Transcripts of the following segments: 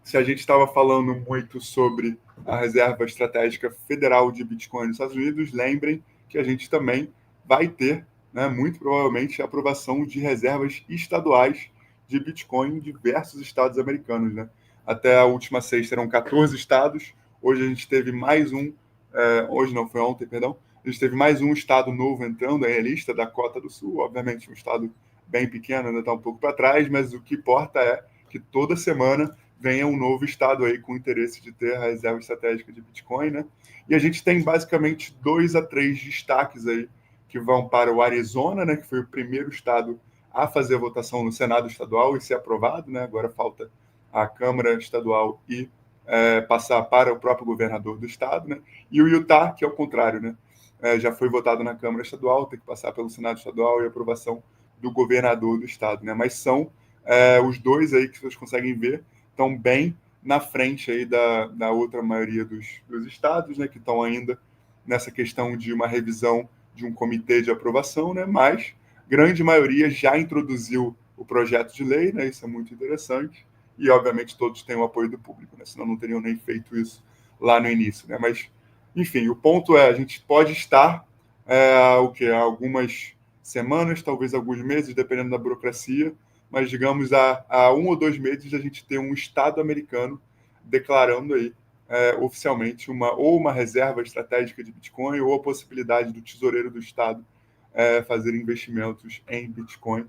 se a gente estava falando muito sobre a Reserva Estratégica Federal de Bitcoin nos Estados Unidos, lembrem que a gente também vai ter, né, muito provavelmente, a aprovação de reservas estaduais de Bitcoin em diversos estados americanos. Né? Até a última sexta eram 14 estados, hoje a gente teve mais um, hoje não, foi ontem, perdão, a gente teve mais um estado novo entrando aí na lista, Dakota do Sul, obviamente um estado bem pequeno, ainda está um pouco para trás, mas o que importa é que toda semana venha um novo estado aí com interesse de ter a reserva estratégica de Bitcoin, né? E a gente tem basicamente 2 a 3 destaques aí que vão para o Arizona, né, que foi o primeiro estado a fazer a votação no Senado estadual e ser aprovado, né? Agora falta a Câmara estadual e passar para o próprio governador do estado, né? E o Utah, que é o contrário, né? Já foi votado na Câmara estadual, tem que passar pelo Senado estadual e aprovação do governador do estado, né? Mas são os dois aí que vocês conseguem ver estão bem na frente aí da outra maioria dos estados, né, que estão ainda nessa questão de uma revisão de um comitê de aprovação, né, mas grande maioria já introduziu o projeto de lei, né, isso é muito interessante, e obviamente todos têm o apoio do público, né, senão não teriam nem feito isso lá no início, né, mas enfim, o ponto é, a gente pode estar algumas semanas, talvez alguns meses, dependendo da burocracia, mas digamos há 1 ou 2 meses a gente tem um Estado americano declarando aí oficialmente uma reserva estratégica de Bitcoin ou a possibilidade do tesoureiro do Estado fazer investimentos em Bitcoin,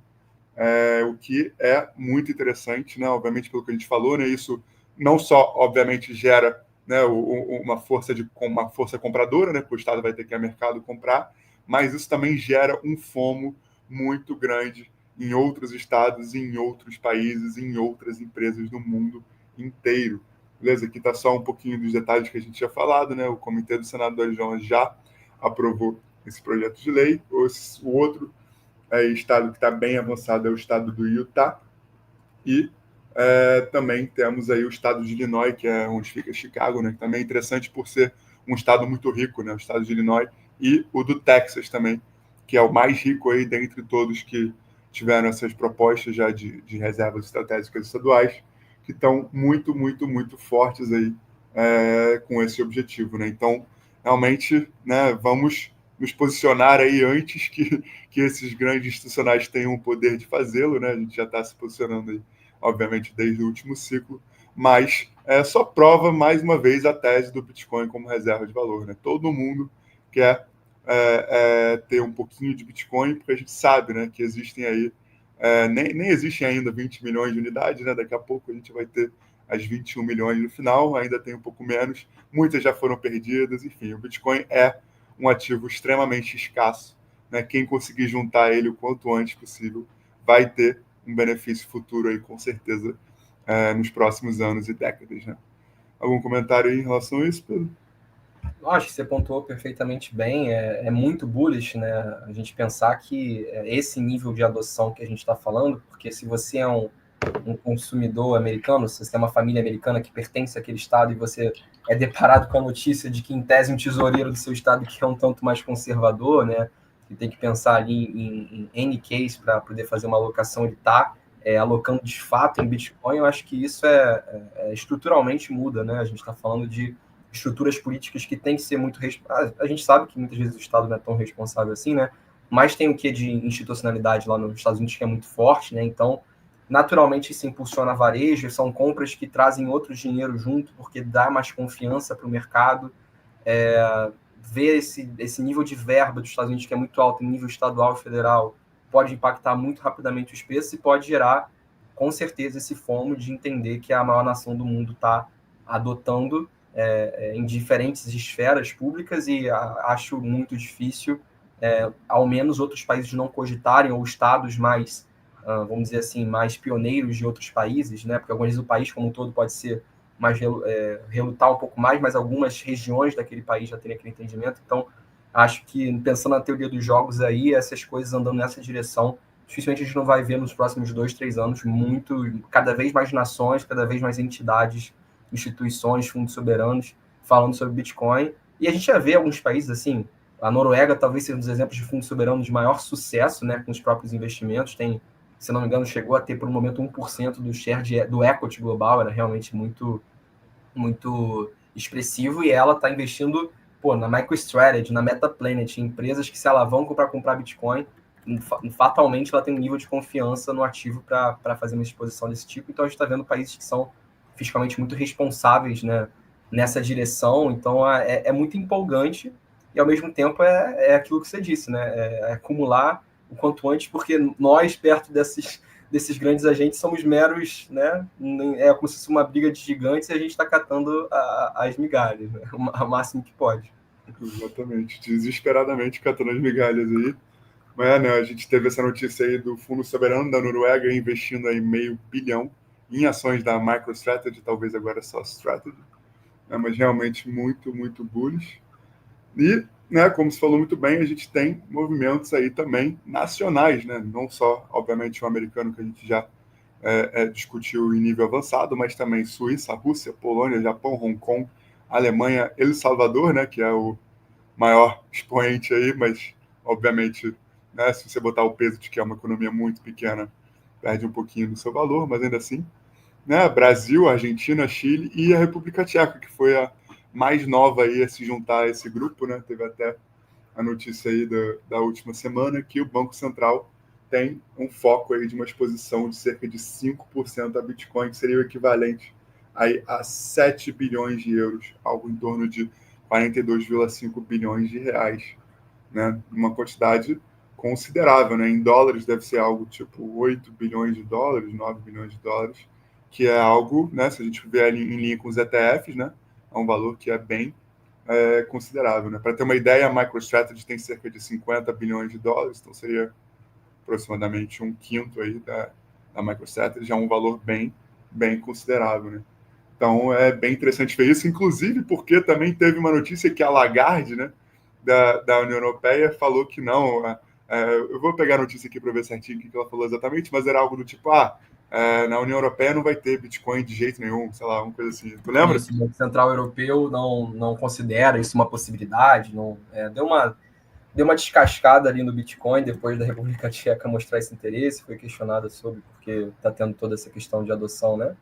o que é muito interessante, né? Obviamente pelo que a gente falou, né? Isso não só obviamente gera, né, uma força compradora, né? Porque o Estado vai ter que ir ao mercado comprar, mas isso também gera um FOMO muito grande em outros estados, em outros países, em outras empresas no mundo inteiro. Beleza? Aqui está só um pouquinho dos detalhes que a gente tinha falado, né? O Comitê do Senado do Arizona já aprovou esse projeto de lei. O outro estado que está bem avançado é o estado do Utah. E também temos aí o estado de Illinois, que é onde fica Chicago, né? Que também é interessante por ser um estado muito rico, né? O estado de Illinois. E o do Texas também, que é o mais rico aí dentre todos que tiveram essas propostas já de reservas estratégicas estaduais, que estão muito, muito, muito fortes aí com esse objetivo, né? Então, realmente, né, vamos nos posicionar aí antes que esses grandes institucionais tenham o poder de fazê-lo, né? A gente já está se posicionando aí, obviamente, desde o último ciclo, mas só prova mais uma vez a tese do Bitcoin como reserva de valor, né? Todo mundo quer ter um pouquinho de Bitcoin, porque a gente sabe, né, que existem aí nem existem ainda 20 milhões de unidades, né? Daqui a pouco a gente vai ter as 21 milhões no final, ainda tem um pouco menos, muitas já foram perdidas, enfim, o Bitcoin é um ativo extremamente escasso, né? Quem conseguir juntar ele o quanto antes possível vai ter um benefício futuro aí, com certeza, nos próximos anos e décadas, né? Algum comentário aí em relação a isso, Pedro? Eu acho que você pontuou perfeitamente bem, é muito bullish, né? A gente pensar que esse nível de adoção que a gente está falando, porque se você é um consumidor americano, se você tem uma família americana que pertence àquele estado e você é deparado com a notícia de que, em tese, um tesoureiro do seu estado que é um tanto mais conservador, né? Que tem que pensar ali em any case para poder fazer uma alocação, ele está alocando de fato em Bitcoin, eu acho que isso estruturalmente muda, né? A gente está falando de estruturas políticas que têm que ser muito... A gente sabe que muitas vezes o Estado não é tão responsável assim, né? Mas tem o que de institucionalidade lá nos Estados Unidos que é muito forte, né? Então, naturalmente, isso impulsiona varejo, são compras que trazem outro dinheiro junto, porque dá mais confiança para o mercado. Ver esse nível de verba dos Estados Unidos, que é muito alto em nível estadual e federal, pode impactar muito rapidamente os preços e pode gerar, com certeza, esse FOMO de entender que a maior nação do mundo está adotando em diferentes esferas públicas e acho muito difícil, ao menos outros países não cogitarem, ou estados mais, vamos dizer assim, mais pioneiros de outros países, né? Porque algumas vezes o país como um todo pode ser mais relutar um pouco mais, mas algumas regiões daquele país já terem aquele entendimento. Então, acho que, pensando na teoria dos jogos aí, essas coisas andando nessa direção, dificilmente a gente não vai ver nos próximos 2, 3 anos cada vez mais nações, cada vez mais entidades, instituições, fundos soberanos falando sobre Bitcoin. E a gente já vê alguns países assim, a Noruega talvez seja um dos exemplos de fundos soberanos de maior sucesso, né, com os próprios investimentos, tem se não me engano, chegou a ter por um momento 1% do share do equity global, era realmente muito, muito expressivo, e ela está investindo na MicroStrategy, na MetaPlanet, em empresas que se alavancam para comprar Bitcoin, fatalmente ela tem um nível de confiança no ativo para fazer uma exposição desse tipo. Então a gente está vendo países que são fiscalmente muito responsáveis, né, nessa direção. Então é muito empolgante e ao mesmo tempo é aquilo que você disse, né, é acumular o quanto antes, porque nós, perto desses grandes agentes, somos meros, né, é como se fosse uma briga de gigantes e a gente está catando as migalhas, né, o máximo que pode. Exatamente, desesperadamente catando as migalhas aí. Mas, né, a gente teve essa notícia aí do Fundo Soberano da Noruega investindo aí $500 milhão em ações da MicroStrategy, talvez agora só Strategy, né, mas realmente muito, muito bullish. E, né, como se falou muito bem, a gente tem movimentos aí também nacionais, né, não só, obviamente, o americano que a gente já discutiu em nível avançado, mas também Suíça, Rússia, Polônia, Japão, Hong Kong, Alemanha, El Salvador, né, que é o maior expoente aí, mas, obviamente, né, se você botar o peso de que é uma economia muito pequena, perde um pouquinho do seu valor, mas ainda assim, né, Brasil, Argentina, Chile e a República Tcheca, que foi a mais nova aí a se juntar a esse grupo, né, teve até a notícia aí da última semana que o Banco Central tem um foco aí de uma exposição de cerca de 5% a Bitcoin, que seria o equivalente aí a 7 bilhões de euros, algo em torno de 42,5 bilhões de reais, né? Uma quantidade considerável, né? Em dólares deve ser algo tipo 8 bilhões de dólares, 9 bilhões de dólares, que é algo, né? Se a gente ver em linha com os ETFs, né? É um valor que é bem considerável, né? Para ter uma ideia, a MicroStrategy tem cerca de 50 bilhões de dólares, então seria aproximadamente um quinto aí da MicroStrategy, já é um valor bem, bem considerável, né? Então é bem interessante ver isso, inclusive porque também teve uma notícia que a Lagarde, né, da União Europeia, falou que não. Eu vou pegar a notícia aqui para ver certinho o que ela falou exatamente, mas era algo do tipo: na União Europeia não vai ter Bitcoin de jeito nenhum, sei lá, uma coisa assim. Tu lembra? Isso, o Banco Central Europeu não considera isso uma possibilidade, deu uma descascada ali no Bitcoin depois da República Tcheca mostrar esse interesse, foi questionada sobre porque está tendo toda essa questão de adoção, né?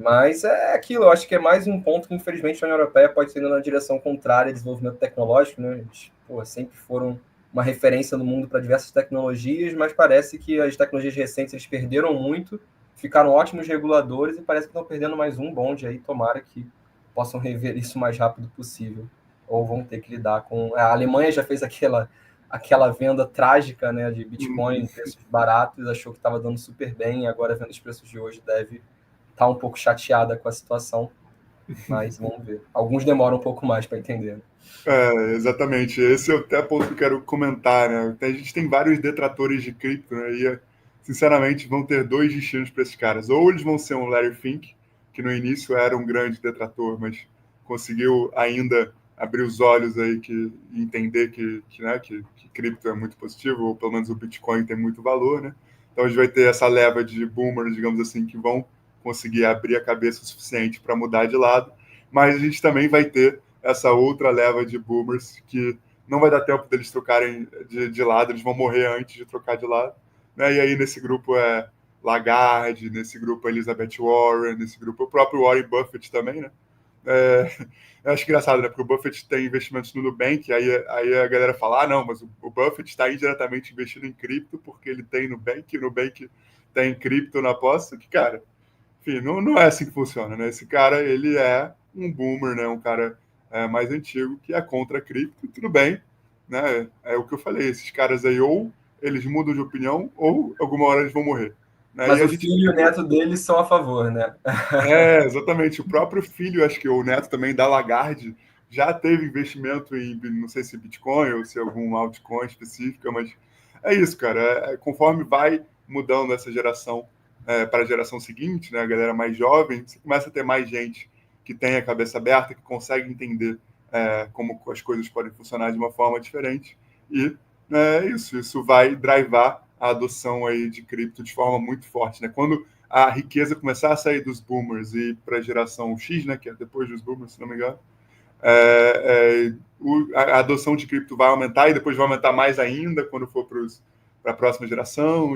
Mas é aquilo, eu acho que é mais um ponto que, infelizmente, a União Europeia pode ir na direção contrária ao desenvolvimento tecnológico, né? Eles, sempre foram uma referência no mundo para diversas tecnologias, mas parece que as tecnologias recentes eles perderam muito, ficaram ótimos reguladores e parece que estão perdendo mais um bonde aí, tomara que possam rever isso o mais rápido possível. Ou vão ter que lidar com... A Alemanha já fez aquela venda trágica, né, de Bitcoin em preços baratos, achou que estava dando super bem, e agora vendo os preços de hoje deve tá um pouco chateada com a situação, mas vamos ver. Alguns demoram um pouco mais para entender. Exatamente. Esse é até ponto que eu quero comentar, né? A gente tem vários detratores de cripto, né? E, sinceramente, vão ter dois destinos para esses caras. Ou eles vão ser um Larry Fink, que no início era um grande detrator, mas conseguiu ainda abrir os olhos aí e entender que cripto é muito positivo, ou pelo menos o Bitcoin tem muito valor, né? Então a gente vai ter essa leva de boomers, digamos assim, que vão conseguir abrir a cabeça o suficiente para mudar de lado, mas a gente também vai ter essa outra leva de boomers que não vai dar tempo deles trocarem de lado, eles vão morrer antes de trocar de lado, né? E aí nesse grupo é Lagarde, nesse grupo é Elizabeth Warren, nesse grupo o próprio Warren Buffett também, né? Eu acho engraçado, né? Porque o Buffett tem investimentos no Nubank, aí a galera fala, não, mas o Buffett está indiretamente investindo em cripto porque ele tem Nubank, e o Nubank tem cripto na aposta, que, cara, enfim, não é assim que funciona, né? Esse cara, ele é um boomer, né? Um cara mais antigo que é contra a cripto, e tudo bem, né? É o que eu falei, esses caras aí ou eles mudam de opinião ou alguma hora eles vão morrer, né? Mas E a o gente filho e o neto deles são a favor, né? exatamente, o próprio filho, acho que o neto também da Lagarde já teve investimento em, não sei se Bitcoin ou se algum altcoin específica, mas é isso, cara. Conforme vai mudando essa geração para a geração seguinte, né, a galera mais jovem, você começa a ter mais gente que tem a cabeça aberta, que consegue entender como as coisas podem funcionar de uma forma diferente. E isso vai drivar a adoção aí de cripto de forma muito forte, né? Quando a riqueza começar a sair dos boomers e para a geração X, né, que é depois dos boomers, se não me engano, a adoção de cripto vai aumentar e depois vai aumentar mais ainda quando for para a próxima geração.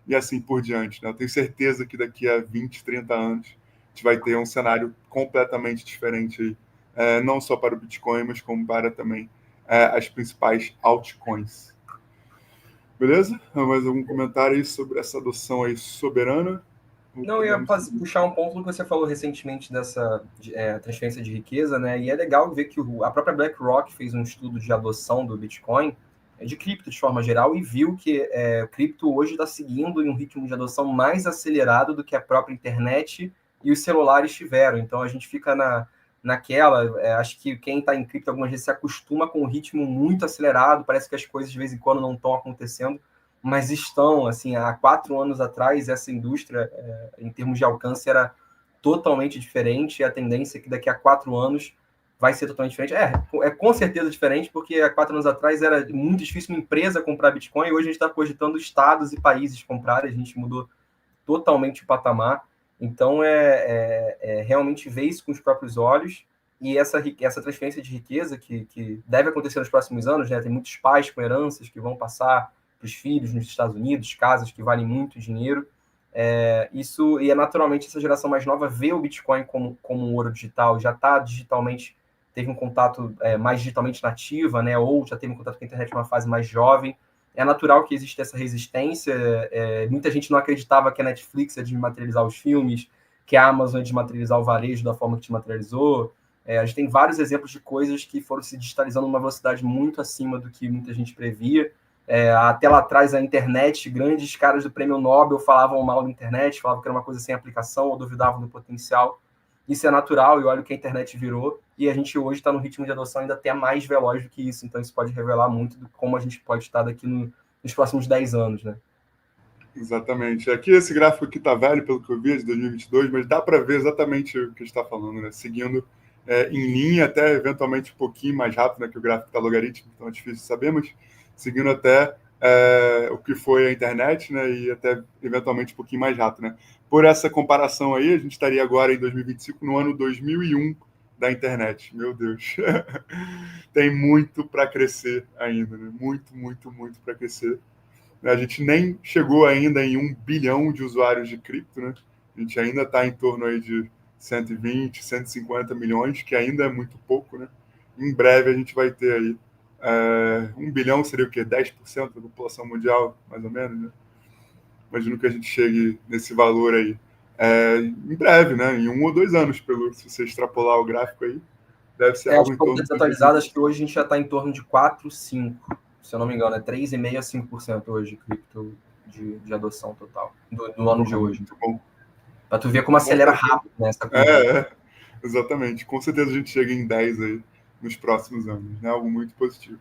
e assim por diante, né? Eu tenho certeza que daqui a 20, 30 anos a gente vai ter um cenário completamente diferente aí, não só para o Bitcoin, mas como para também as principais altcoins. Beleza? Mais algum comentário aí sobre essa adoção aí soberana? Não, eu ia puxar um ponto que você falou recentemente dessa transferência de riqueza, né? E é legal ver que a própria BlackRock fez um estudo de adoção do Bitcoin, de cripto de forma geral, e viu que o cripto hoje está seguindo em um ritmo de adoção mais acelerado do que a própria internet e os celulares tiveram. Então a gente fica naquela. Acho que quem está em cripto algumas vezes se acostuma com um ritmo muito acelerado, parece que as coisas de vez em quando não estão acontecendo, mas estão, assim, há 4 anos atrás, essa indústria, em termos de alcance, era totalmente diferente, e a tendência é que daqui a 4 anos vai ser totalmente diferente. É com certeza diferente, porque há 4 anos atrás era muito difícil uma empresa comprar Bitcoin, e hoje a gente está cogitando estados e países comprarem, a gente mudou totalmente o patamar. Então, realmente ver isso com os próprios olhos, e essa transferência de riqueza que deve acontecer nos próximos anos, né? Tem muitos pais com heranças que vão passar para os filhos nos Estados Unidos, casas que valem muito dinheiro. Isso, e naturalmente essa geração mais nova vê o Bitcoin como um ouro digital, já está digitalmente, teve um contato mais digitalmente nativa, né? Ou já teve um contato com a internet em uma fase mais jovem. É natural que exista essa resistência. Muita gente não acreditava que a Netflix ia desmaterializar os filmes, que a Amazon ia desmaterializar o varejo da forma que desmaterializou. A gente tem vários exemplos de coisas que foram se digitalizando numa velocidade muito acima do que muita gente previa. Até lá atrás, a internet, grandes caras do prêmio Nobel falavam mal da internet, falavam que era uma coisa sem aplicação ou duvidavam do potencial. Isso é natural, e olha o que a internet virou, e a gente hoje está no ritmo de adoção ainda até mais veloz do que isso, então isso pode revelar muito de como a gente pode estar daqui nos próximos 10 anos, né? Exatamente. Aqui esse gráfico aqui está velho, pelo que eu vi, é de 2022, mas dá para ver exatamente o que a gente está falando, né? Seguindo em linha, até eventualmente um pouquinho mais rápido, né? Que o gráfico está logarítmico, então é difícil de saber, mas seguindo até o que foi a internet, né? E até eventualmente um pouquinho mais rápido, né? Por essa comparação aí, a gente estaria agora em 2025, no ano 2001 da internet. Meu Deus. Tem muito para crescer ainda, né? Muito, muito, muito para crescer. A gente nem chegou ainda em 1 bilhão de usuários de cripto, né? A gente ainda está em torno aí de 120, 150 milhões, que ainda é muito pouco, né? Em breve a gente vai ter aí 1 bilhão seria o quê? 10% da população mundial, mais ou menos, né? Imagino que a gente chegue nesse valor aí em breve, né? Em 1 ou 2 anos, se você extrapolar o gráfico aí, deve ser algo em torno de desatualizado, acho que hoje a gente já está em torno de 4, 5, se eu não me engano, é 3,5% a 5% hoje de cripto de adoção total do ano de hoje. Muito bom. Para tu ver como acelera rápido, né, essa exatamente. Com certeza a gente chega em 10 aí nos próximos anos, né? Algo muito positivo.